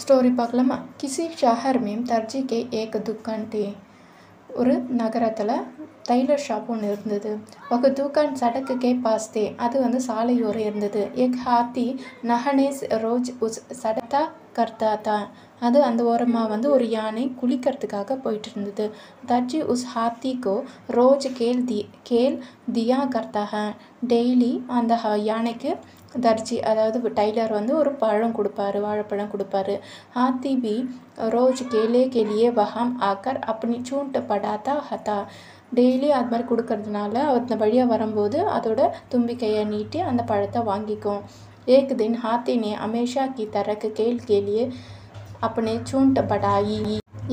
Story பார்க்கலாமா? किसी शहर में दर्जी के एक दुकान थे. ஒரு நகரத்தில் டைலர் ஷாப் ஒன்று இருந்தது. ஒரு दुकान सड़क के पास थे. அது வந்து சாலையோரம் இருந்தது. एक हाथी नहाने रोज उस सड़क करता था. அது அந்த ஓரமாக வந்து ஒரு யானை குளிக்கிறதுக்காக போயிட்டு இருந்தது. दर्जी उस हाथी को रोज केल दिया करता है. டெய்லி அந்த யானைக்கு दर्जी அதாவது டைலர் வந்து ஒரு பழம் கொடுப்பாரு, வாழைப்பழம் கொடுப்பாரு. हाथी भी रोज केले के लिए वहाँ आकर अपनी चूंट पड़ाता था. டெய்லி அது மாதிரி கொடுக்கறதுனால அந்த வழியாக வரும்போது அதோட தும்பிக்கையை நீட்டி அந்த பழத்தை வாங்கிக்கும். एक दिन हाथी ने हमेशा की तरह केल के लिए अपने चूंट बढ़ाई.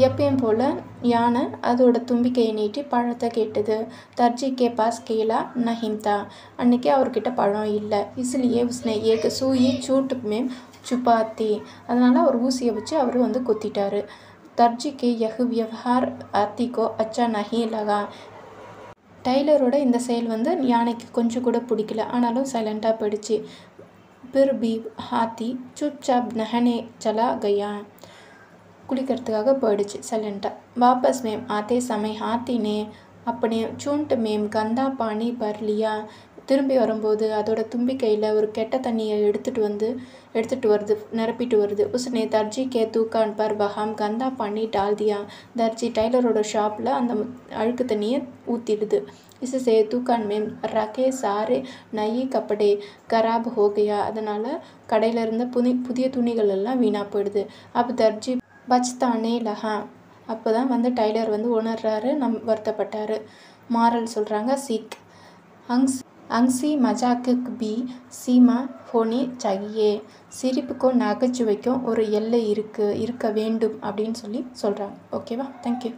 எப்பயும் போல் யானை அதோட தும்பிக்கையை நீட்டி பழத்தை கேட்டது. दर्जी के पास केला नहीं था. அன்னைக்கு அவர்கிட்ட பழம் இல்லை. इसलिए उसने एक सुई चूंट में छुपा दी. அதனால் ஒரு ஊசியை வச்சு அவர் வந்து குத்திட்டாரு. दर्जी के यह व्यवहार हाथी को अच्छा नहीं लगा. டைலரோட இந்த செயல் வந்து யானைக்கு கொஞ்சம் கூட பிடிக்கல. ஆனாலும் சைலண்டாக போயிடுச்சு. फिर भी हाथी चुपचाप नहाने चला गया. குளிக்கிறதுக்காக போயிடுச்சு சைலண்டாக. वापस में आते समय हाथी ने अपने चूंट में गंदा पानी भर लिया. திரும்பி வரும்போது அதோட தும்பிக்கையில் ஒரு கெட்ட தண்ணியை எடுத்துட்டு வருது, நிரப்பிட்டு வருது. उसने दर्जी के दुकान पर वहाँ गंदा पानी डाल दिया. दर्जी டைலரோட ஷாப்பில் அந்த அழுக்கு தண்ணியை ஊற்றிடுது. इससे दुकान में रखे सारे नए कपड़े खराब हो गया. அதனால் கடையில் இருந்த புதிய துணிகள் எல்லாம் வீணாக போயிடுது. अब दर्जी பச்தானே லஹா. அப்போ தான் வந்து டைலர் வந்து உணர்றாரு, வருத்தப்பட்டார். மாரல் சொல்கிறாங்க, சீக் हंसी मजाक भी सीमा होनी चाहिए. சிரிப்புக்கும் நகைச்சுவைக்கும் ஒரு எல்லை இருக்க வேண்டும் அப்படின்னு சொல்கிறாங்க. ஓகேவா? தேங்க்யூ.